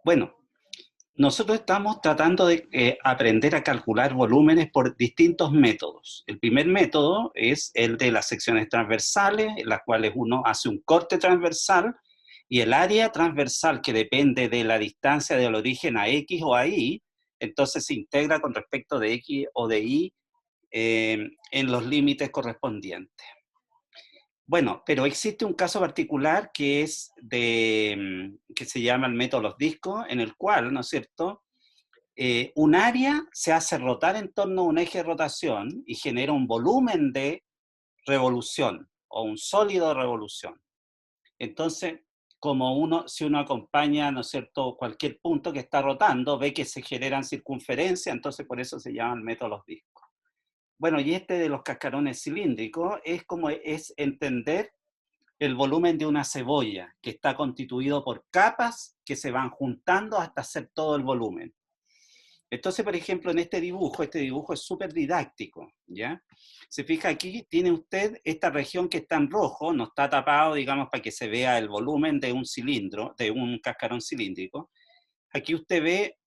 Bueno, nosotros estamos tratando de aprender a calcular volúmenes por distintos métodos. El primer método es el de las secciones transversales, en las cuales uno hace un corte transversal y el área transversal, que depende de la distancia del origen a X o a Y, entonces se integra con respecto de X o de Y en los límites correspondientes. Bueno, pero existe un caso particular que es que se llama el método de los discos, en el cual, ¿no es cierto?, un área se hace rotar en torno a un eje de rotación y genera un volumen de revolución o un sólido de revolución. Entonces, si uno acompaña, ¿no es cierto?, cualquier punto que está rotando, ve que se generan circunferencias, entonces por eso se llama el método de los discos. Bueno, y este de los cascarones cilíndricos es entender el volumen de una cebolla, que está constituido por capas que se van juntando hasta hacer todo el volumen. Entonces, por ejemplo, en este dibujo es súper didáctico, ¿ya? Se fija aquí, tiene usted esta región que está en rojo, no está tapado, digamos, para que se vea el volumen de un cilindro, de un cascarón cilíndrico. Aquí usted ve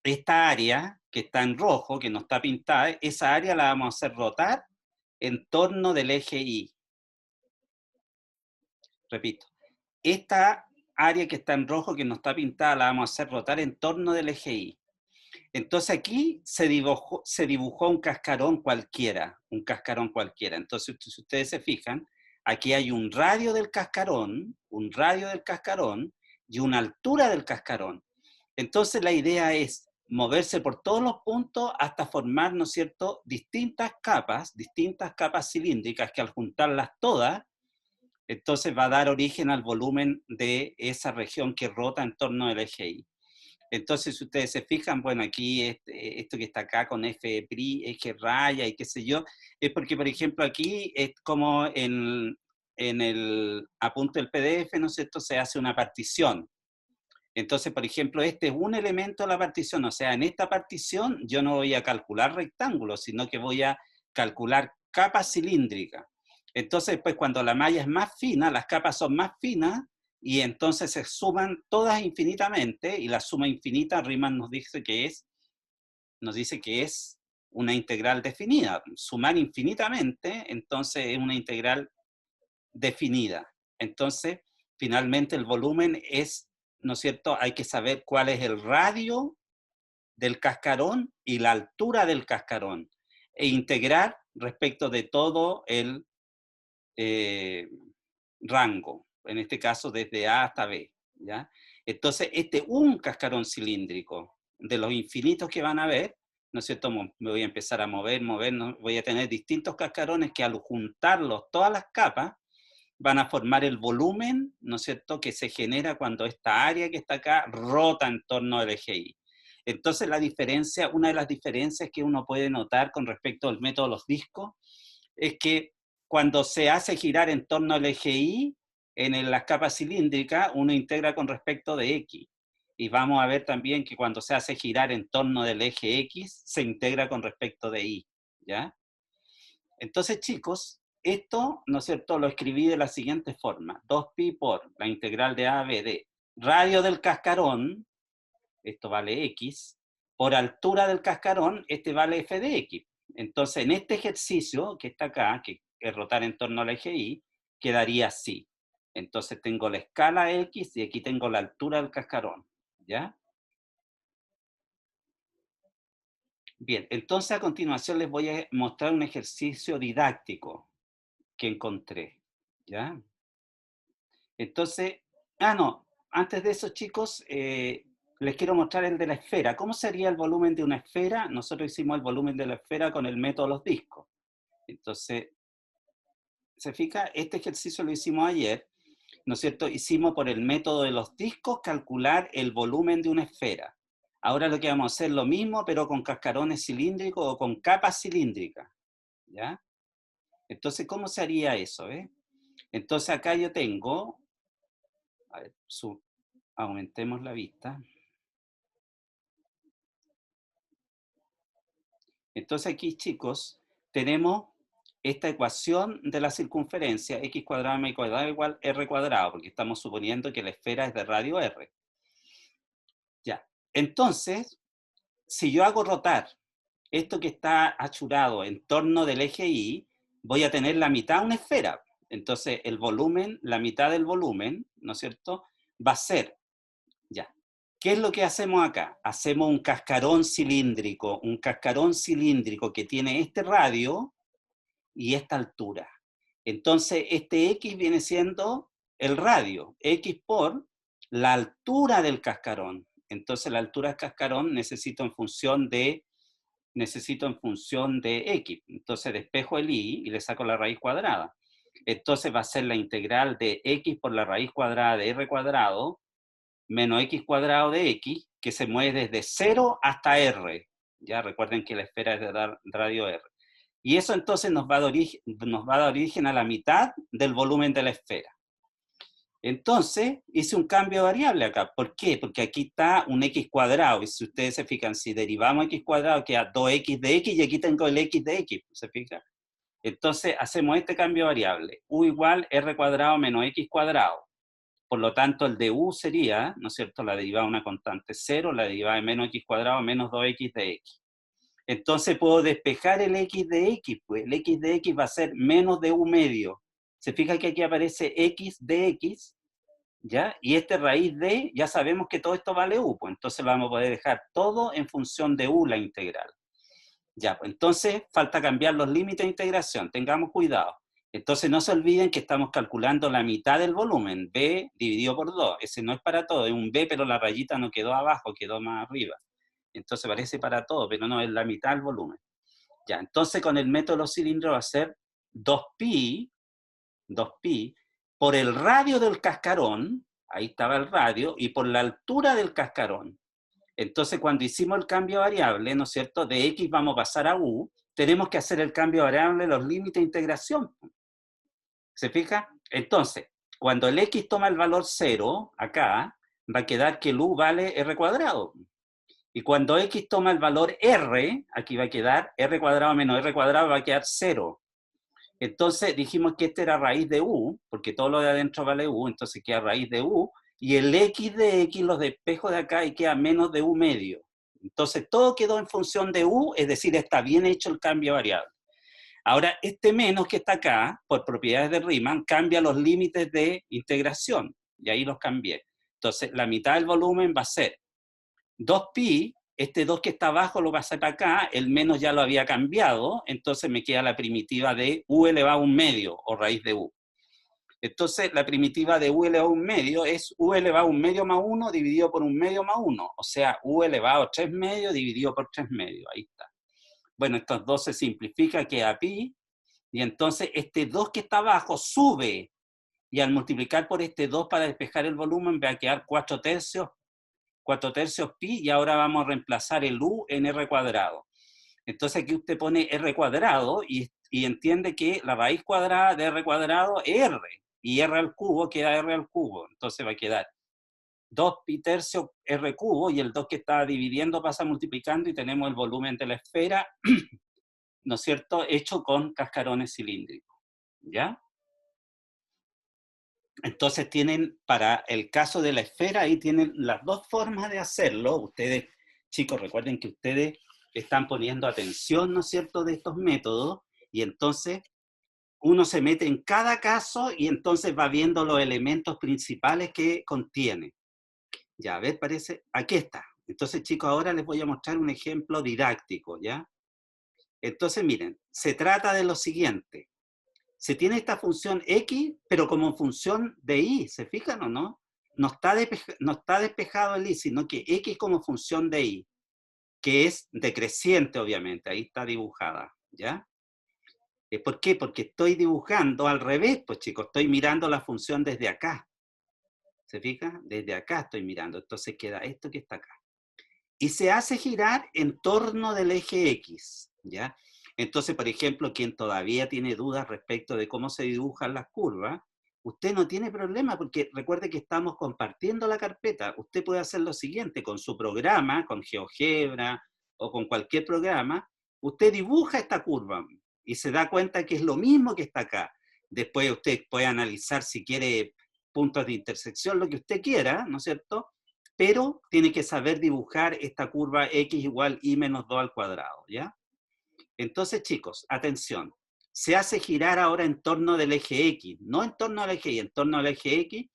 esta área que está en rojo, que no está pintada, esa área la vamos a hacer rotar en torno del eje Y. Repito, esta área que está en rojo, que no está pintada, la vamos a hacer rotar en torno del eje Y. Entonces aquí se dibujó un cascarón cualquiera, Entonces, si ustedes se fijan, aquí hay un radio del cascarón y una altura del cascarón. Entonces la idea es moverse por todos los puntos hasta formar, ¿no es cierto?, distintas capas cilíndricas que al juntarlas todas, entonces va a dar origen al volumen de esa región que rota en torno del eje Y. Entonces, si ustedes se fijan, bueno, aquí esto que está acá con F', eje raya y qué sé yo, es porque, por ejemplo, aquí es como en el apunte del PDF, ¿no es cierto?, se hace una partición. Entonces, por ejemplo, este es un elemento de la partición, o sea, en esta partición yo no voy a calcular rectángulos, sino que voy a calcular capas cilíndricas. Entonces, pues cuando la malla es más fina, las capas son más finas, y entonces se suman todas infinitamente, y la suma infinita, Riemann nos dice que es una integral definida. Sumar infinitamente, entonces es una integral definida. Entonces, finalmente el volumen es, ¿no es cierto?, hay que saber cuál es el radio del cascarón y la altura del cascarón, e integrar respecto de todo el rango, en este caso desde A hasta B, ¿ya? Entonces, un cascarón cilíndrico, de los infinitos que van a haber, ¿no es cierto?, me voy a empezar a mover, ¿no? Voy a tener distintos cascarones que al juntarlos todas las capas, van a formar el volumen, ¿no es cierto?, que se genera cuando esta área que está acá rota en torno al eje Y. Entonces una de las diferencias que uno puede notar con respecto al método de los discos, es que cuando se hace girar en torno al eje Y, en las capas cilíndricas, uno integra con respecto de X. Y vamos a ver también que cuando se hace girar en torno del eje X, se integra con respecto de Y, ¿ya? Entonces, chicos, esto, ¿no es cierto?, lo escribí de la siguiente forma: 2pi por la integral de A a B de radio del cascarón, esto vale X, por altura del cascarón, este vale F de X. Entonces, en este ejercicio que está acá, que es rotar en torno al eje Y, quedaría así. Entonces tengo la escala X y aquí tengo la altura del cascarón, ¿ya? Bien, entonces a continuación les voy a mostrar un ejercicio didáctico que encontré, ¿ya? Entonces, no, antes de eso, chicos, les quiero mostrar el de la esfera. ¿Cómo sería el volumen de una esfera? Nosotros hicimos el volumen de la esfera con el método de los discos. Entonces, se fija, este ejercicio lo hicimos ayer, ¿no es cierto? Hicimos por el método de los discos calcular el volumen de una esfera. Ahora lo que vamos a hacer es lo mismo, pero con cascarones cilíndricos o con capas cilíndricas, ¿ya? Entonces, ¿cómo se haría eso, Entonces acá yo tengo, a ver, aumentemos la vista. Entonces aquí, chicos, tenemos esta ecuación de la circunferencia, x cuadrado más y cuadrado igual r cuadrado, porque estamos suponiendo que la esfera es de radio r. Ya. Entonces, si yo hago rotar esto que está achurado en torno del eje Y, voy a tener la mitad de una esfera. Entonces, el volumen, la mitad del volumen, ¿no es cierto?, va a ser, ya. ¿Qué es lo que hacemos acá? Hacemos un cascarón cilíndrico que tiene este radio y esta altura. Entonces, este X viene siendo el radio, X por la altura del cascarón. Entonces, la altura del cascarón necesito en función de X. Entonces, despejo el Y y le saco la raíz cuadrada. Entonces, va a ser la integral de X por la raíz cuadrada de R cuadrado menos X cuadrado de X, que se mueve desde 0 hasta R. Ya recuerden que la esfera es de radio R. Y eso entonces nos va a dar origen a la mitad del volumen de la esfera. Entonces, hice un cambio de variable acá. ¿Por qué? Porque aquí está un x cuadrado. Y si ustedes se fijan, si derivamos x cuadrado, queda 2x de x y aquí tengo el x de x. ¿Se fijan? Entonces, hacemos este cambio de variable. U igual r cuadrado menos x cuadrado. Por lo tanto, el de u sería, ¿no es cierto?, la derivada de una constante 0, la derivada de menos x cuadrado menos 2x de x. Entonces puedo despejar el x de x, pues el x de x va a ser menos de u medio. Se fija que aquí aparece x de x, ¿ya? Y este raíz de, ya sabemos que todo esto vale u, pues entonces vamos a poder dejar todo en función de u la integral. Ya, pues entonces falta cambiar los límites de integración, tengamos cuidado. Entonces no se olviden que estamos calculando la mitad del volumen, b dividido por 2. Ese no es para todo, es un b, pero la rayita no quedó abajo, quedó más arriba. Entonces parece para todo, pero no, es la mitad del volumen. Ya, entonces con el método de los cilindros va a ser 2pi por el radio del cascarón, ahí estaba el radio, y por la altura del cascarón. Entonces cuando hicimos el cambio de variable, ¿no es cierto?, de x vamos a pasar a u, tenemos que hacer el cambio de variable de los límites de integración. ¿Se fija? Entonces, cuando el x toma el valor 0, acá, va a quedar que el u vale r cuadrado. Y cuando x toma el valor r, aquí va a quedar r cuadrado menos r cuadrado, va a quedar 0. Entonces dijimos que este era raíz de u, porque todo lo de adentro vale u, entonces queda raíz de u, y el x de x los despejo de acá y queda menos de u medio. Entonces todo quedó en función de u, es decir, está bien hecho el cambio de variable. Ahora, este menos que está acá, por propiedades de Riemann, cambia los límites de integración, y ahí los cambié. Entonces, la mitad del volumen va a ser 2pi, este 2 que está abajo lo pasé para acá, el menos ya lo había cambiado, entonces me queda la primitiva de u elevado a un medio, o raíz de u. Entonces, la primitiva de u elevado a un medio es u elevado a un medio más 1 dividido por un medio más 1, o sea, u elevado a 3 medios dividido por 3 medios, ahí está. Bueno, estos dos se simplifica, queda pi, y entonces este 2 que está abajo sube, y al multiplicar por este 2 para despejar el volumen va a quedar 4 tercios pi, y ahora vamos a reemplazar el u en r cuadrado. Entonces aquí usted pone r cuadrado y entiende que la raíz cuadrada de r cuadrado es r, y r al cubo queda r al cubo, entonces va a quedar 2 pi tercio r cubo, y el 2 que está dividiendo pasa multiplicando, y tenemos el volumen de la esfera, ¿no es cierto?, hecho con cascarones cilíndricos, ¿ya? Entonces tienen, para el caso de la esfera, ahí tienen las dos formas de hacerlo. Ustedes, chicos, recuerden que ustedes están poniendo atención, ¿no es cierto?, de estos métodos, y entonces uno se mete en cada caso y entonces va viendo los elementos principales que contiene. Ya, a ver, parece, aquí está. Entonces, chicos, ahora les voy a mostrar un ejemplo didáctico, ¿ya? Entonces, miren, se trata de lo siguiente. Se tiene esta función x, pero como función de y, ¿se fijan o no? No está despejado el y, sino que x como función de y, que es decreciente, obviamente, ahí está dibujada, ¿ya? ¿Por qué? Porque estoy dibujando al revés, pues chicos, estoy mirando la función desde acá. ¿Se fijan? Desde acá estoy mirando, entonces queda esto que está acá. Y se hace girar en torno del eje X, ¿ya? Entonces, por ejemplo, quien todavía tiene dudas respecto de cómo se dibujan las curvas, usted no tiene problema, porque recuerde que estamos compartiendo la carpeta. Usted puede hacer lo siguiente, con su programa, con GeoGebra o con cualquier programa, usted dibuja esta curva y se da cuenta que es lo mismo que está acá. Después usted puede analizar si quiere puntos de intersección, lo que usted quiera, ¿no es cierto?, pero tiene que saber dibujar esta curva x igual y menos 2 al cuadrado, ¿ya? Entonces, chicos, atención. Se hace girar ahora en torno del eje X, no en torno al eje Y, en torno al eje X.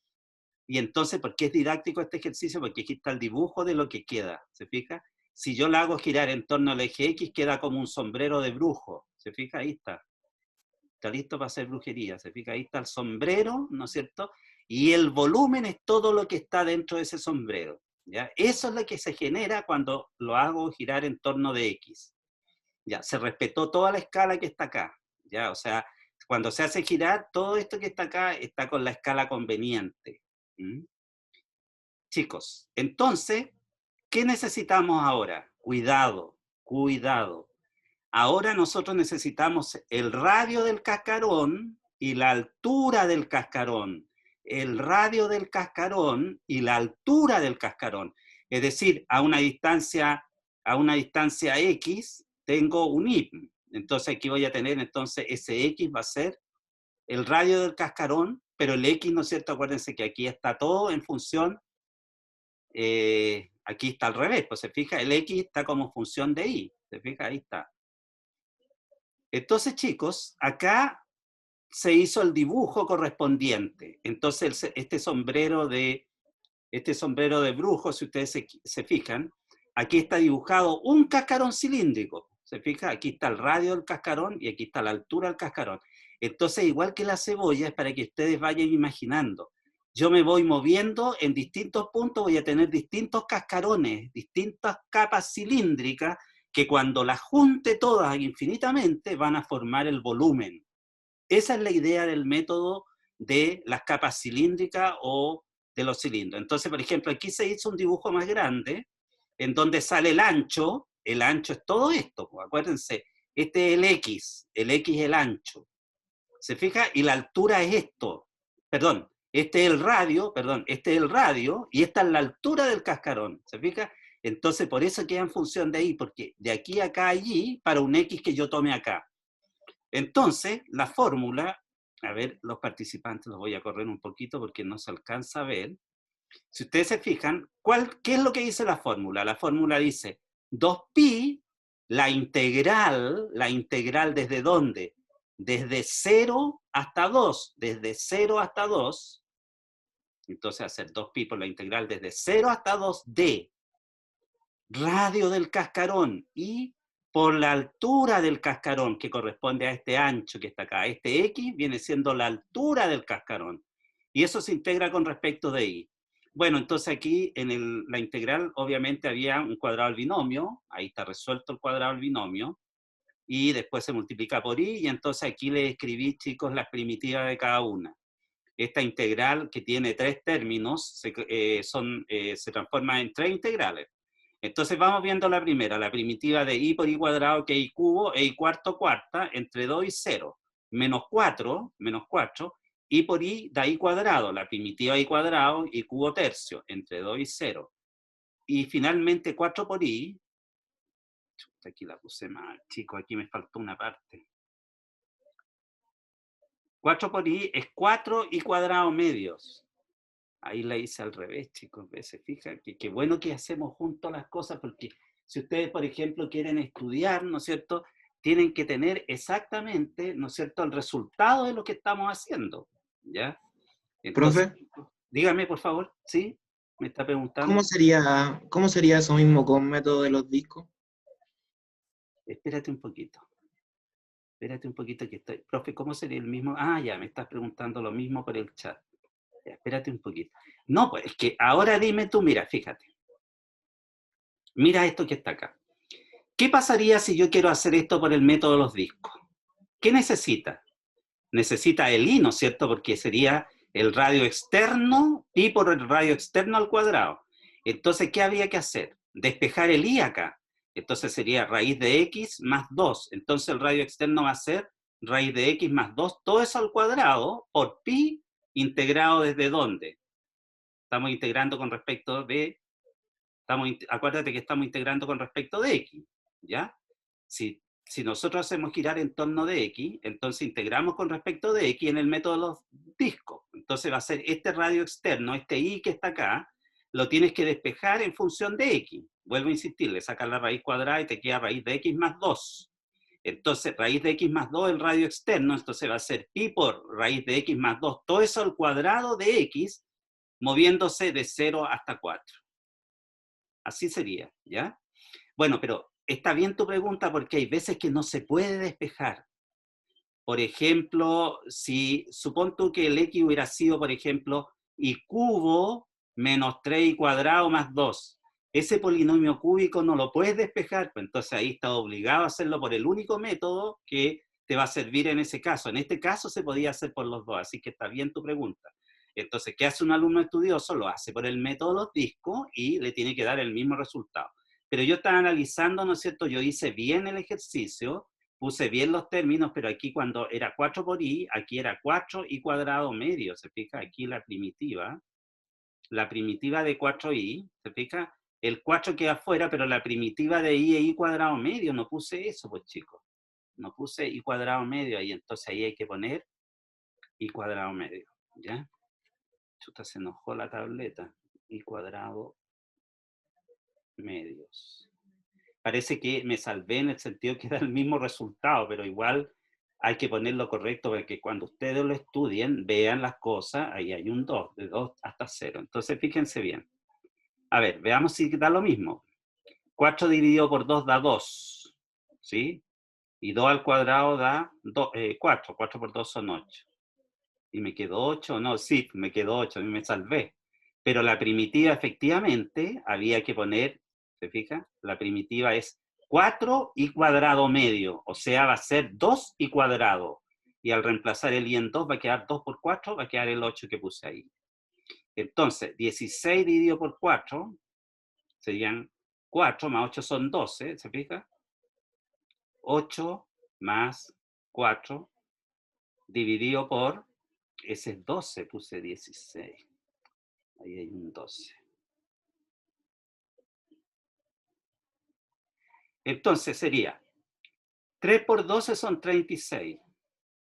Y entonces, ¿por qué es didáctico este ejercicio? Porque aquí está el dibujo de lo que queda, ¿se fija? Si yo la hago girar en torno al eje X, queda como un sombrero de brujo, ¿se fija? Ahí está. Está listo para hacer brujería, ¿se fija? Ahí está el sombrero, ¿no es cierto? Y el volumen es todo lo que está dentro de ese sombrero, ¿ya? Eso es lo que se genera cuando lo hago girar en torno de X. Ya, se respetó toda la escala que está acá, ya, o sea, cuando se hace girar, todo esto que está acá está con la escala conveniente. ¿Mm? Chicos, entonces, ¿qué necesitamos ahora? Cuidado, cuidado. Ahora nosotros necesitamos el radio del cascarón y la altura del cascarón. El radio del cascarón y la altura del cascarón. Es decir, a una distancia X tengo un Y. Entonces aquí voy a tener, entonces ese X va a ser el radio del cascarón, pero el X, ¿no es cierto? Acuérdense que aquí está todo en función, aquí está al revés, pues se fija, el X está como función de Y. Se fija, ahí está. Entonces, chicos, acá se hizo el dibujo correspondiente. Entonces, este sombrero de brujo, si ustedes se fijan, aquí está dibujado un cascarón cilíndrico. ¿Se fija? Aquí está el radio del cascarón y aquí está la altura del cascarón. Entonces, igual que la cebolla, es para que ustedes vayan imaginando. Yo me voy moviendo en distintos puntos, voy a tener distintos cascarones, distintas capas cilíndricas, que cuando las junte todas infinitamente van a formar el volumen. Esa es la idea del método de las capas cilíndricas o de los cilindros. Entonces, por ejemplo, aquí se hizo un dibujo más grande, en donde sale el ancho es todo esto, pues, acuérdense, este es el X es el ancho, ¿se fija? Y la altura es esto, perdón, este es el radio, y esta es la altura del cascarón, ¿se fija? Entonces, por eso queda en función de ahí, porque de aquí a acá, allí, para un X que yo tome acá. Entonces, la fórmula, a ver, los participantes los voy a correr un poquito porque no se alcanza a ver. Si ustedes se fijan, ¿qué es lo que dice la fórmula? La fórmula dice 2pi, la integral ¿desde dónde? Desde 0 hasta 2, desde 0 hasta 2, entonces hacer 2pi por la integral desde 0 hasta 2 de radio del cascarón y por la altura del cascarón que corresponde a este ancho que está acá. Este X viene siendo la altura del cascarón y eso se integra con respecto de Y. Bueno, entonces aquí en la integral obviamente había un cuadrado del binomio, ahí está resuelto el cuadrado del binomio, y después se multiplica por Y, y entonces aquí le escribí, chicos, las primitivas de cada una. Esta integral que tiene 3 términos se transforma en 3 integrales. Entonces vamos viendo la primera, la primitiva de y por y cuadrado, que es y cubo, e y cuarto cuarta, entre 2 y 0, menos 4, y por y da y cuadrado, la primitiva y cuadrado, y cubo tercio, entre 2 y 0. Y finalmente 4 por y, aquí la puse mal, chicos, aquí me faltó una parte. 4 por y es 4 y cuadrado medios. Ahí la hice al revés, chicos, se fijan, qué bueno que hacemos juntos las cosas, porque si ustedes, por ejemplo, quieren estudiar, ¿no es cierto?, tienen que tener exactamente, ¿no es cierto?, el resultado de lo que estamos haciendo, ¿ya? Entonces, Profe, dígame, por favor, ¿sí? ¿Me está preguntando? ¿cómo sería eso mismo con método de los discos? Espérate un poquito que estoy... Profe, ¿cómo sería el mismo? Ah, ya, me estás preguntando lo mismo por el chat. Ya, espérate un poquito. No, pues es que ahora dime tú, mira, fíjate. Mira esto que está acá. ¿Qué pasaría si yo quiero hacer esto por el método de los discos? ¿Qué necesita? Necesita el I, ¿no es cierto? Porque sería el radio externo, pi por el radio externo al cuadrado. Entonces, ¿qué había que hacer? Despejar el I acá. Entonces sería raíz de x más 2. Entonces el radio externo va a ser raíz de x más 2, todo eso al cuadrado, por pi, integrado desde dónde. Estamos integrando con respecto de... acuérdate que estamos integrando con respecto de x, ¿ya? Si nosotros hacemos girar en torno de x, entonces integramos con respecto de x en el método de los discos. Entonces va a ser este radio externo, este y que está acá, lo tienes que despejar en función de x. Vuelvo a insistir, le sacas la raíz cuadrada y te queda raíz de x más 2. Entonces, raíz de x más 2 el radio externo, entonces va a ser pi por raíz de x más 2, todo eso al cuadrado de x, moviéndose de 0 hasta 4. Así sería, ¿ya? Bueno, pero está bien tu pregunta porque hay veces que no se puede despejar. Por ejemplo, si supón tú que el x hubiera sido, por ejemplo, y cubo menos 3 y cuadrado más 2. Ese polinomio cúbico no lo puedes despejar, pues entonces ahí estás obligado a hacerlo por el único método que te va a servir en ese caso. En este caso se podía hacer por los dos, así que está bien tu pregunta. Entonces, ¿qué hace un alumno estudioso? Lo hace por el método de los discos y le tiene que dar el mismo resultado. Pero yo estaba analizando, ¿no es cierto? Yo hice bien el ejercicio, puse bien los términos, pero aquí cuando era 4 por i, aquí era 4 y cuadrado medio, ¿se fija? Aquí la primitiva de 4i, ¿se fija? El 4 queda afuera, pero la primitiva de i es i cuadrado medio, no puse eso, pues chicos. No puse i cuadrado medio ahí, entonces ahí hay que poner i cuadrado medio, ¿ya? Chuta, se enojó la tableta. I cuadrado medios. Parece que me salvé en el sentido que da el mismo resultado, pero igual hay que ponerlo correcto para que cuando ustedes lo estudien, vean las cosas, ahí hay un 2, de 2 hasta 0. Entonces fíjense bien. A ver, veamos si da lo mismo. 4 dividido por 2 da 2, ¿sí? Y 2 al cuadrado da 4, 4 por 2 son 8. ¿Y me quedó 8? No, sí, me quedó 8, a mí me salvé. Pero la primitiva efectivamente había que poner, ¿se fija? La primitiva es 4 y cuadrado medio, o sea, va a ser 2 y cuadrado. Y al reemplazar el i en 2 va a quedar 2 por 4, va a quedar el 8 que puse ahí. Entonces, 16 dividido por 4 serían 4 más 8 son 12, ¿se fija? 8 más 4 dividido por, ese es 12, puse 16. Ahí hay un 12. Entonces sería 3 por 12 son 36.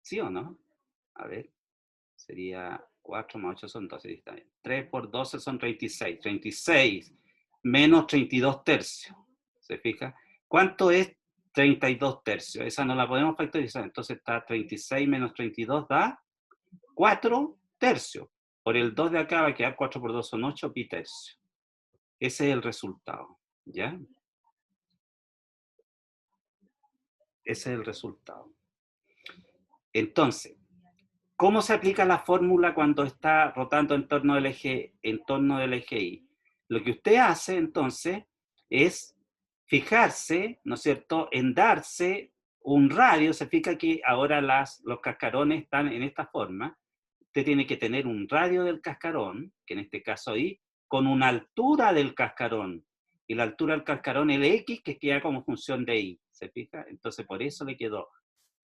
¿Sí o no? A ver, sería 4 más 8 son 12. Está bien. 3 por 12 son 36. 36 menos 32 tercios. ¿Se fija? ¿Cuánto es 32 tercios? Esa no la podemos factorizar. Entonces está 36 menos 32 da 4 tercios. Por el 2 de acá va a quedar 4 por 2 son 8 pi tercios. Ese es el resultado. ¿Ya? Ese es el resultado. Entonces, ¿cómo se aplica la fórmula cuando está rotando en torno del eje Y? Lo que usted hace entonces es fijarse, ¿no es cierto?, en darse un radio. Se fija que ahora los cascarones están en esta forma. Usted tiene que tener un radio del cascarón, que en este caso ahí, con una altura del cascarón. Y la altura del cascarón es el X, que queda como función de Y. ¿Se fija? Entonces por eso le quedó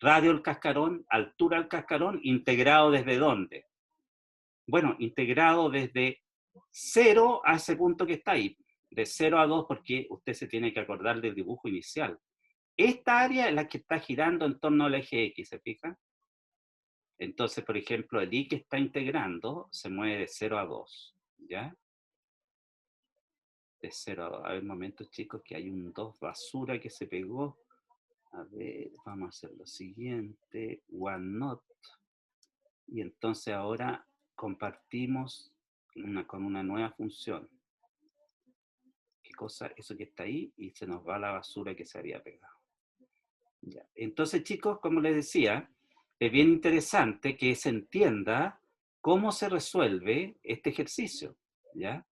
radio del cascarón, altura del cascarón, integrado ¿desde dónde? Bueno, integrado desde 0 a ese punto que está ahí, de 0 a 2, porque usted se tiene que acordar del dibujo inicial. Esta área es la que está girando en torno al eje X, ¿se fija? Entonces, por ejemplo, el y que está integrando se mueve de 0 a 2, ¿ya? De 0 a 2. A ver, momentos, chicos, que hay un 2 basura que se pegó. A ver, vamos a hacer lo siguiente. One not. Y entonces ahora compartimos con una nueva función. ¿Qué cosa? Eso que está ahí, y se nos va la basura que se había pegado. Ya. Entonces, chicos, como les decía, es bien interesante que se entienda cómo se resuelve este ejercicio, ¿ya?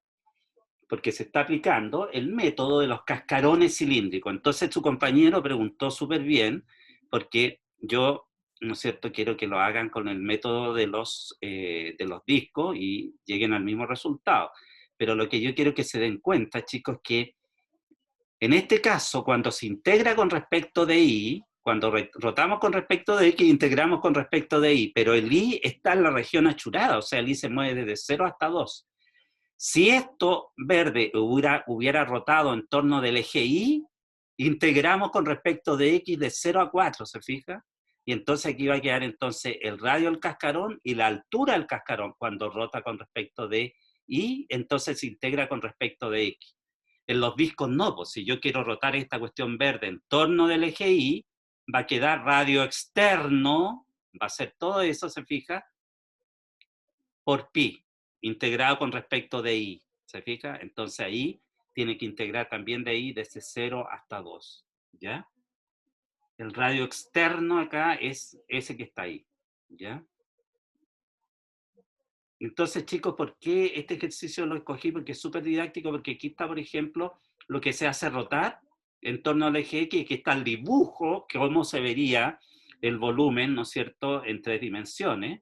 Porque se está aplicando el método de los cascarones cilíndricos. Entonces su compañero preguntó súper bien, porque yo, ¿no es cierto?, quiero que lo hagan con el método de los discos y lleguen al mismo resultado. Pero lo que yo quiero que se den cuenta, chicos, que en este caso, cuando se integra con respecto de y, cuando rotamos con respecto de x, integramos con respecto de y, pero el y está en la región achurada, o sea, el y se mueve desde 0 hasta 2. Si esto verde hubiera rotado en torno del eje Y, integramos con respecto de X de 0 a 4, ¿se fija? Y entonces aquí va a quedar entonces el radio del cascarón y la altura del cascarón cuando rota con respecto de y entonces se integra con respecto de X. En los discos no, pues si yo quiero rotar esta cuestión verde en torno del eje Y, va a quedar radio externo, va a ser todo eso, se fija, por pi, integrado con respecto de I, ¿se fija? Entonces ahí tiene que integrar también de I desde 0 hasta 2, ¿ya? El radio externo acá es ese que está ahí, ¿ya? Entonces, chicos, ¿por qué este ejercicio lo escogí? Porque es súper didáctico, porque aquí está, por ejemplo, lo que se hace rotar en torno al eje X, que está el dibujo, que cómo se vería el volumen, ¿no es cierto?, en 3 dimensiones.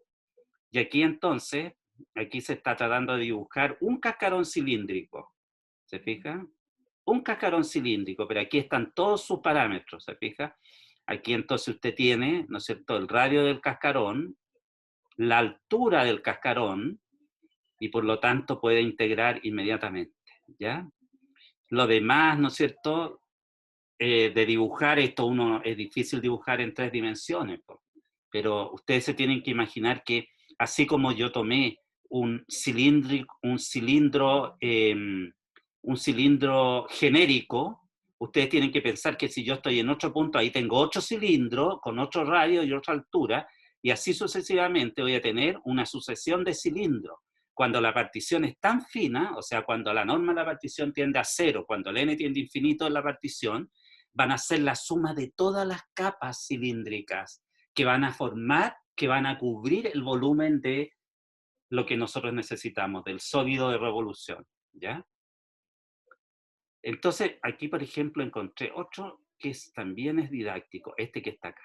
Y aquí entonces, aquí se está tratando de dibujar un cascarón cilíndrico, ¿se fija? Un cascarón cilíndrico, pero aquí están todos sus parámetros, ¿se fija? Aquí entonces usted tiene, ¿no es cierto?, el radio del cascarón, la altura del cascarón, y por lo tanto puede integrar inmediatamente, ¿ya? Lo demás, ¿no es cierto?, de dibujar esto, uno es difícil dibujar en 3 dimensiones, pero ustedes se tienen que imaginar que así como yo tomé un cilindro genérico, ustedes tienen que pensar que si yo estoy en otro punto, ahí tengo otro cilindro con otro radio y otra altura, y así sucesivamente voy a tener una sucesión de cilindros. Cuando la partición es tan fina, o sea, cuando la norma de la partición tiende a cero, cuando el n tiende a infinito en la partición, van a ser la suma de todas las capas cilíndricas que van a formar, que van a cubrir el volumen de lo que nosotros necesitamos, del sólido de revolución, ¿ya? Entonces, aquí, por ejemplo, encontré otro que también es didáctico, este que está acá.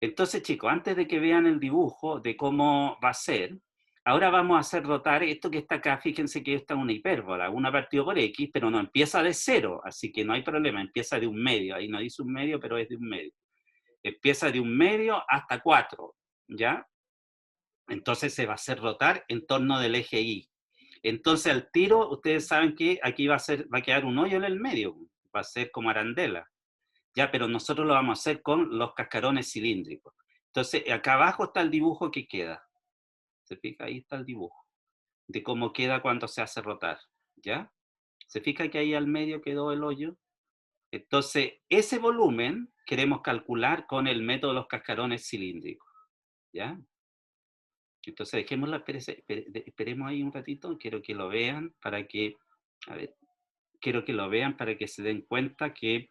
Entonces, chicos, antes de que vean el dibujo de cómo va a ser, ahora vamos a hacer rotar esto que está acá. Fíjense que esta es una hipérbola, una partido por X, pero no empieza de cero, así que no hay problema, empieza de un medio. Ahí no dice un medio, pero es de un medio. Empieza de un medio hasta 4, ¿ya? Entonces se va a hacer rotar en torno del eje Y. Entonces al tiro, ustedes saben que aquí va a quedar un hoyo en el medio, va a ser como arandela, ya, pero nosotros lo vamos a hacer con los cascarones cilíndricos. Entonces acá abajo está el dibujo que queda, ¿se fija? Ahí está el dibujo, de cómo queda cuando se hace rotar, ¿ya? ¿Se fija que ahí al medio quedó el hoyo? Entonces ese volumen queremos calcular con el método de los cascarones cilíndricos, ¿ya? Entonces dejémosla, esperemos ahí un ratito, quiero que lo vean para que, a ver, quiero que lo vean para que se den cuenta que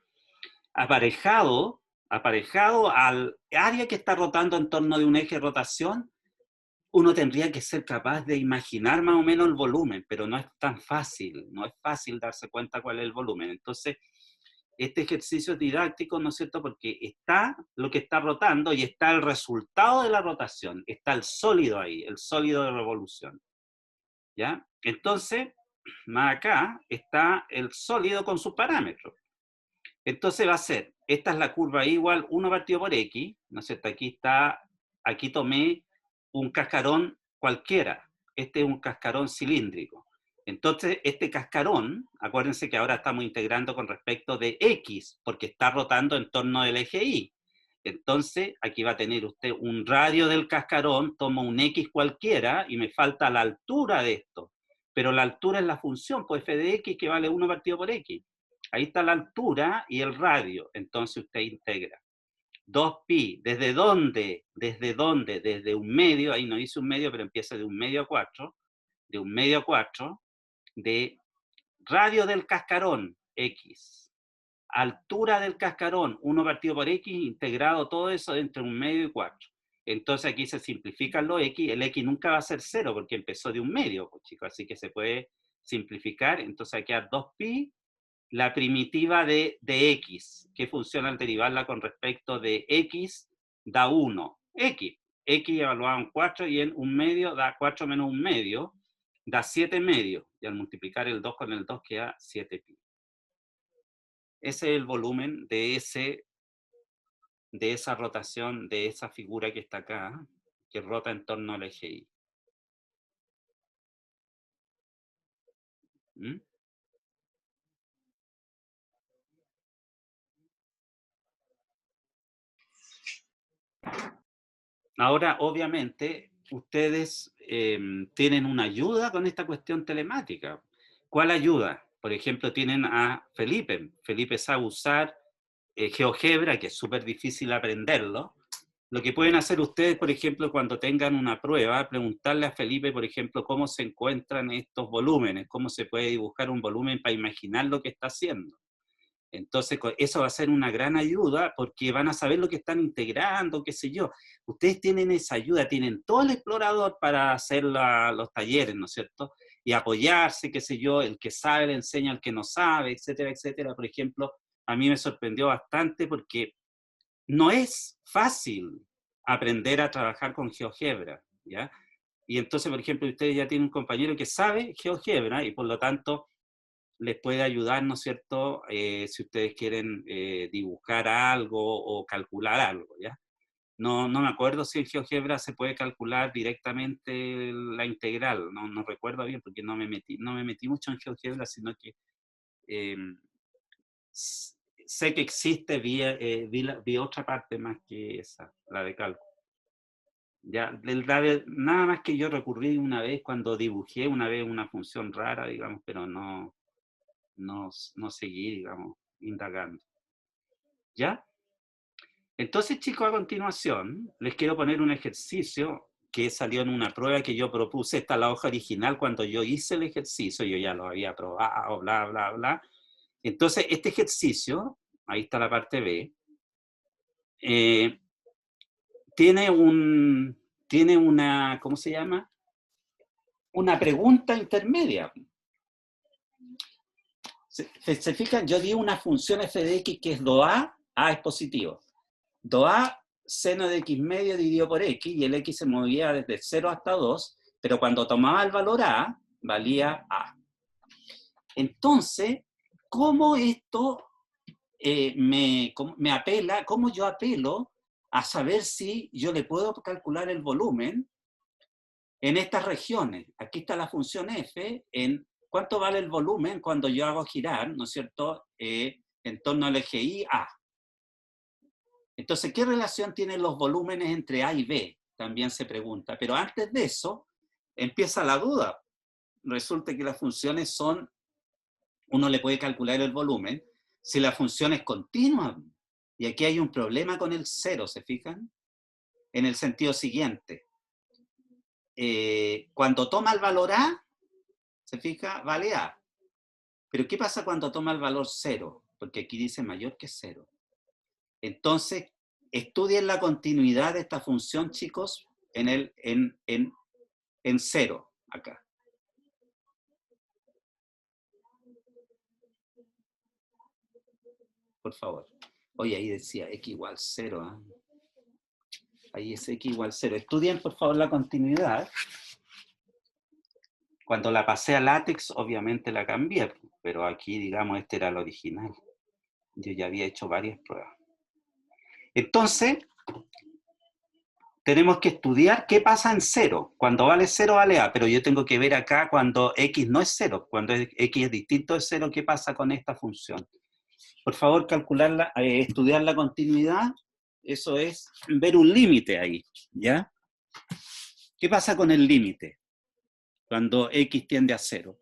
aparejado, aparejado al área que está rotando en torno de un eje de rotación, uno tendría que ser capaz de imaginar más o menos el volumen, pero no es tan fácil, no es fácil darse cuenta cuál es el volumen. Entonces, este ejercicio es didáctico, ¿no es cierto? Porque está lo que está rotando y está el resultado de la rotación, está el sólido ahí, el sólido de revolución, ¿ya? Entonces, más acá está el sólido con sus parámetros. Entonces va a ser, esta es la curva I igual 1 partido por X, ¿no es cierto? Aquí tomé un cascarón cualquiera, este es un cascarón cilíndrico. Entonces, este cascarón, acuérdense que ahora estamos integrando con respecto de X, porque está rotando en torno del eje Y. Entonces, aquí va a tener usted un radio del cascarón, tomo un X cualquiera y me falta la altura de esto. Pero la altura es la función, pues f de X que vale 1 partido por X. Ahí está la altura y el radio, entonces usted integra. 2pi, ¿desde dónde? ¿Desde dónde? Desde un medio, ahí no dice un medio, pero empieza de un medio a 4, de un medio a 4, de radio del cascarón, X. Altura del cascarón, 1 partido por X, integrado todo eso entre un medio y 4. Entonces aquí se simplifican los X, el X nunca va a ser 0 porque empezó de un medio, pues, chicos, así que se puede simplificar, entonces aquí a 2pi, la primitiva de X, que funciona al derivarla con respecto de X, da 1. X evaluado en 4 y en un medio da 4 menos un medio, da 7 medios. Y al multiplicar el 2 con el 2 queda 7pi. Ese es el volumen de esa rotación, de esa figura que está acá, que rota en torno al eje Y. ¿Mm? Ahora, obviamente, ustedes tienen una ayuda con esta cuestión telemática. ¿Cuál ayuda? Por ejemplo, tienen a Felipe. Felipe sabe usar GeoGebra, que es súper difícil aprenderlo. Lo que pueden hacer ustedes, por ejemplo, cuando tengan una prueba, preguntarle a Felipe, por ejemplo, cómo se encuentran estos volúmenes, cómo se puede dibujar un volumen para imaginar lo que está haciendo. Entonces, eso va a ser una gran ayuda porque van a saber lo que están integrando, qué sé yo. Ustedes tienen esa ayuda, tienen todo el explorador para hacer los talleres, ¿no es cierto? Y apoyarse, qué sé yo, el que sabe le enseña al que no sabe, etcétera, etcétera. Por ejemplo, a mí me sorprendió bastante porque no es fácil aprender a trabajar con GeoGebra, ¿ya? Y entonces, por ejemplo, ustedes ya tienen un compañero que sabe GeoGebra y por lo tanto les puede ayudar, ¿no es cierto?, si ustedes quieren dibujar algo o calcular algo, ¿ya? No me acuerdo si en GeoGebra se puede calcular directamente la integral, no recuerdo bien porque no me metí mucho en GeoGebra, sino que eh, sé que existe, vi otra parte más que esa, la de cálculo. Ya, nada más que yo recurrí una vez cuando dibujé una vez una función rara, digamos, pero no seguí, digamos, indagando. ¿Ya? Entonces, chicos, a continuación, les quiero poner un ejercicio que salió en una prueba que yo propuse. Esta es la hoja original cuando yo hice el ejercicio, yo ya lo había probado, bla, bla, bla. Entonces, este ejercicio, ahí está la parte B, eh, tiene una, ¿cómo se llama? Una pregunta intermedia. ¿Se fijan? Yo di una función f de x que es DOA, A es positivo. DOA, seno de x medio dividido por x, y el x se movía desde 0 hasta 2, pero cuando tomaba el valor A, valía A. Entonces, ¿cómo esto me apela, cómo yo apelo a saber si yo le puedo calcular el volumen en estas regiones? Aquí está la función f en cuánto vale el volumen cuando yo hago girar, ¿no es cierto?, en torno al eje Y, A. Entonces, ¿qué relación tienen los volúmenes entre A y B? También se pregunta. Pero antes de eso, empieza la duda. Resulta que las funciones son, uno le puede calcular el volumen si la función es continua. Y aquí hay un problema con el cero, ¿se fijan? En el sentido siguiente. Cuando toma el valor A, ¿se fija? Vale A. Pero ¿qué pasa cuando toma el valor 0? Porque aquí dice mayor que 0. Entonces, estudien la continuidad de esta función, chicos, en 0, acá. Por favor. Oye, ahí decía x igual 0. ¿Eh? Ahí es x igual 0. Estudien, por favor, la continuidad. Cuando la pasé a látex, obviamente la cambié, pero aquí, digamos, este era el original. Yo ya había hecho varias pruebas. Entonces, tenemos que estudiar qué pasa en 0. Cuando vale 0, vale A, pero yo tengo que ver acá cuando x no es 0, cuando x es distinto de 0, qué pasa con esta función. Por favor, calcularla, estudiar la continuidad, eso es ver un límite ahí, ¿ya? ¿Qué pasa con el límite cuando x tiende a 0?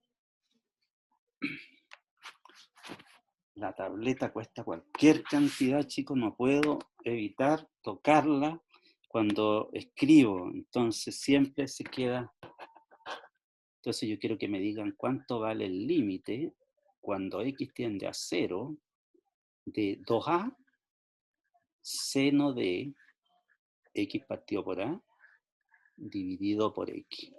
La tableta cuesta cualquier cantidad, chicos, no puedo evitar tocarla cuando escribo, entonces siempre se queda. Entonces yo quiero que me digan cuánto vale el límite cuando x tiende a 0 de 2a seno de x partido por a dividido por x.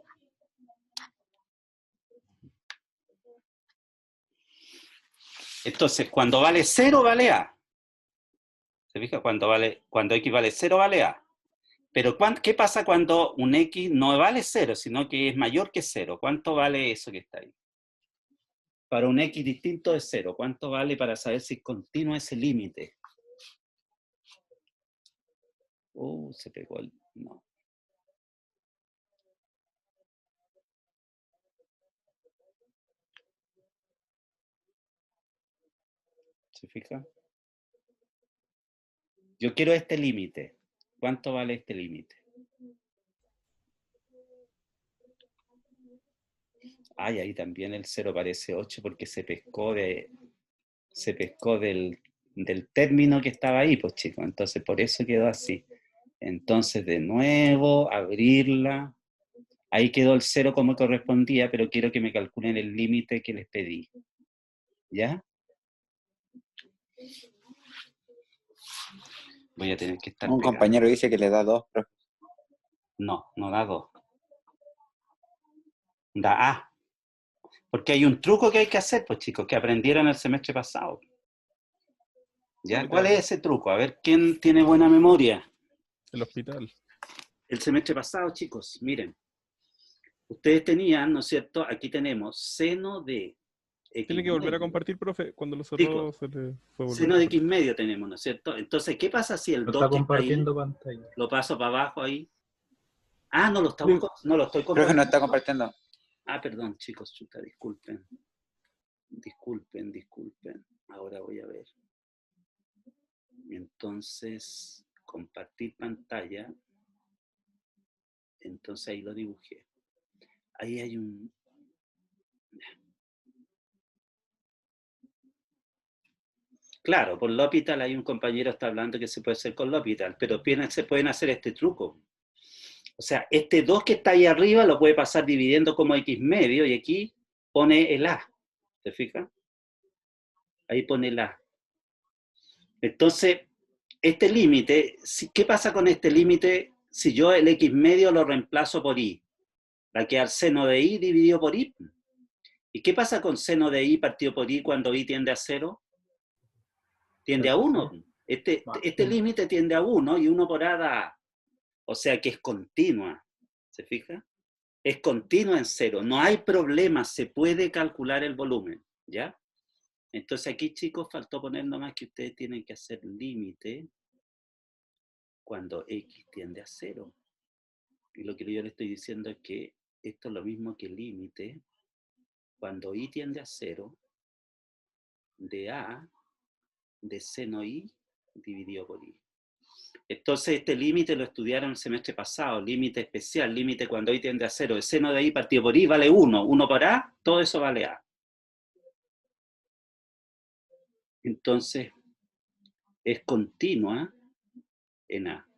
Entonces, cuando vale 0, vale a. ¿Se fija? Cuando x vale 0, vale a. Pero ¿qué pasa cuando un x no vale 0, sino que es mayor que 0? ¿Cuánto vale eso que está ahí? Para un x distinto de 0, ¿cuánto vale para saber si continúa ese límite? Se pegó el... No. ¿Se fija? Yo quiero este límite. ¿Cuánto vale este límite? Ay, ahí también el 0 parece 8 porque se pescó del término que estaba ahí, pues chicos. Entonces por eso quedó así. Entonces de nuevo, abrirla. Ahí quedó el 0 como correspondía, pero quiero que me calculen el límite que les pedí. ¿Ya? Voy a tener que estar Un pegando. compañero dice que le da 2, profe. No, no da 2. Da A. Porque hay un truco que hay que hacer, pues chicos, que aprendieron el semestre pasado. ¿Ya? ¿Cuál es ese truco? A ver, ¿quién tiene buena memoria? El hospital. El semestre pasado, chicos, miren. Ustedes tenían, ¿no es cierto? Aquí tenemos seno de X Tiene que volver a medio. compartir, profe. Cuando lo cerró Chicos, se le fue volver seno a de compartir. X medio tenemos, ¿no es cierto? Entonces, ¿qué pasa si el No 2 está que está ahí, compartiendo pantalla. lo paso para abajo ahí? Ah, no lo estoy Profe no está compartiendo. compartiendo. Ah, perdón, chicos, chuta, disculpen. Disculpen. Ahora voy a ver. Entonces, compartir pantalla. Entonces ahí lo dibujé. Ahí hay un... Claro, por L'Hopital hay un compañero que está hablando que se puede hacer con L'Hopital, pero se pueden hacer este truco. O sea, este 2 que está ahí arriba lo puede pasar dividiendo como X medio y aquí pone el A. ¿Te fijas? Ahí pone el A. Entonces, este límite, ¿qué pasa con este límite si yo el X medio lo reemplazo por Y? Va a quedar seno de Y dividido por Y. ¿Y qué pasa con seno de Y partido por Y cuando Y tiende a 0? Tiende a 1. Este límite tiende a 1 y 1 por A da A. O sea que es continua. ¿Se fija? Es continua en 0. No hay problema, se puede calcular el volumen. ¿Ya? Entonces aquí, chicos, faltó poner nomás que ustedes tienen que hacer límite cuando X tiende a 0. Y lo que yo le estoy diciendo es que esto es lo mismo que límite cuando Y tiende a 0 de A de seno Y dividido por Y. Entonces este límite lo estudiaron el semestre pasado, límite especial, límite cuando Y tiende a 0, el seno de Y partido por Y vale 1, 1 por A, todo eso vale A. Entonces es continua en A.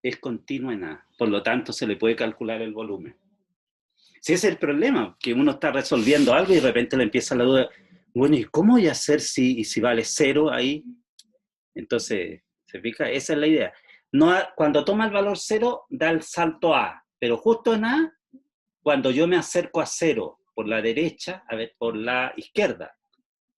Es continua en A, por lo tanto se le puede calcular el volumen. Si ese es el problema, que uno está resolviendo algo y de repente le empieza la duda, bueno, ¿y cómo voy a hacer si vale 0 ahí? Entonces, ¿se fija? Esa es la idea. No, cuando toma el valor 0, da el salto a A, pero justo en A, cuando yo me acerco a 0 por la derecha, a ver, por la izquierda,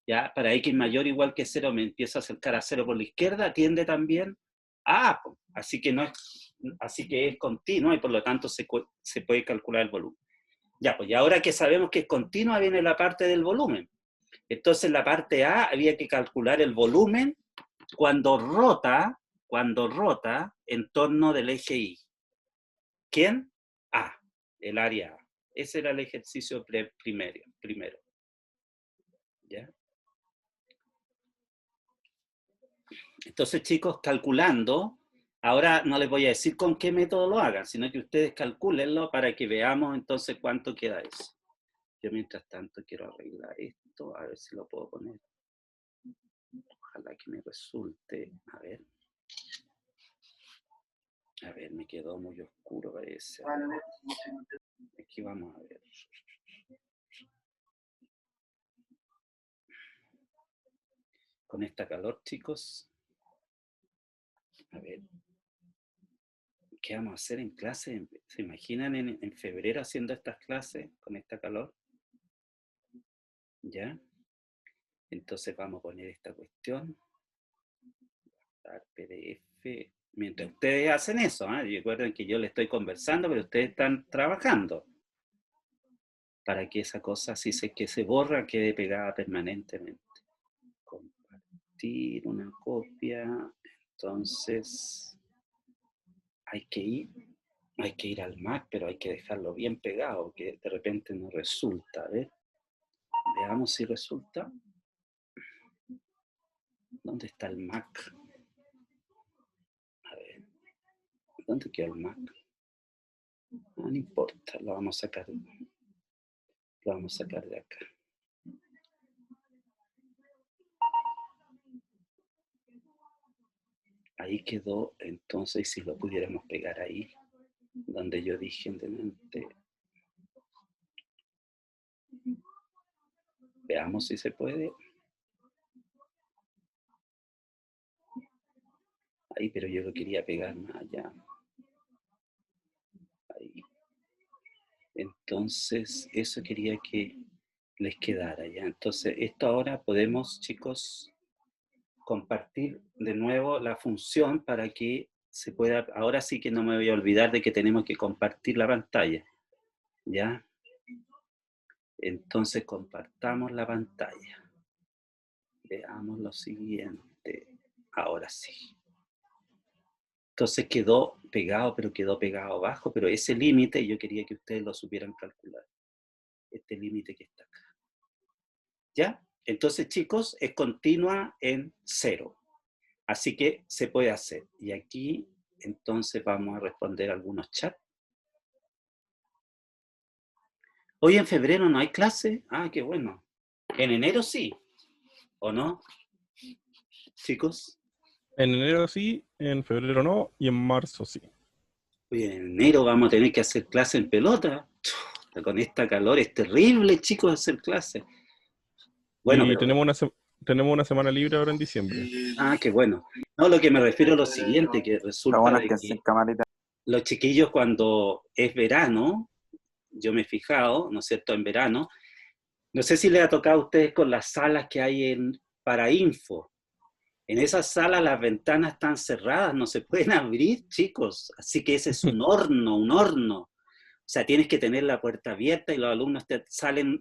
ya para X mayor o igual que 0 me empiezo a acercar a 0 por la izquierda, tiende también a A, así que es continua y por lo tanto se puede calcular el volumen. Ya, pues y ahora que sabemos que es continua viene la parte del volumen. Entonces en la parte A había que calcular el volumen cuando rota en torno del eje Y. ¿Quién? A, el área A. Ese era el ejercicio primero. ¿Ya? Entonces, chicos, calculando, ahora no les voy a decir con qué método lo hagan, sino que ustedes calcúlenlo para que veamos entonces cuánto queda eso. Yo mientras tanto quiero arreglar esto, a ver si lo puedo poner. Ojalá que me resulte. A ver, me quedó muy oscuro parece. Aquí vamos a ver. Con esta calor, chicos. A ver. ¿Qué vamos a hacer en clase? ¿Se imaginan en febrero haciendo estas clases con esta calor? ¿Ya? Entonces vamos a poner esta cuestión. PDF. Mientras ustedes hacen eso, ¿eh? Recuerden que yo les estoy conversando, pero ustedes están trabajando. Para que esa cosa, si sé que se borra, quede pegada permanentemente. Compartir una copia. Entonces, hay que ir al Mac, pero hay que dejarlo bien pegado, que de repente no resulta. A ver, veamos si resulta. ¿Dónde está el Mac? A ver, ¿dónde quedó el Mac? No, no importa, lo vamos a sacar de acá. Ahí quedó, entonces, si lo pudiéramos pegar ahí, donde yo dije anteriormente. Veamos si se puede. Ahí, pero yo lo quería pegar más allá. Ahí. Entonces, eso quería que les quedara ya. Entonces, esto ahora podemos, chicos, compartir de nuevo la función para que se pueda, ahora sí que no me voy a olvidar de que tenemos que compartir la pantalla, ¿ya? Entonces, compartamos la pantalla. Veamos lo siguiente. Ahora sí. Entonces quedó pegado, pero quedó pegado abajo, pero ese límite yo quería que ustedes lo supieran calcular. Este límite que está acá. ¿Ya? Entonces, chicos, es continua en 0. Así que se puede hacer. Y aquí, entonces, vamos a responder algunos chats. Hoy en febrero no hay clase. Ah, qué bueno. En enero sí. ¿O no? Chicos. En enero sí, en febrero no, y en marzo sí. Hoy en enero vamos a tener que hacer clase en pelota. Con esta calor es terrible, chicos, hacer clase. Bueno, Y pero... tenemos una semana libre ahora en diciembre. Ah, qué bueno. No, lo que me refiero es lo siguiente, que resulta de que los chiquillos cuando es verano, yo me he fijado, ¿no es cierto?, en verano, no sé si les ha tocado a ustedes con las salas que hay en Parainfo. En esas salas las ventanas están cerradas, no se pueden abrir, chicos. Así que ese es un horno, un horno. O sea, tienes que tener la puerta abierta y los alumnos salen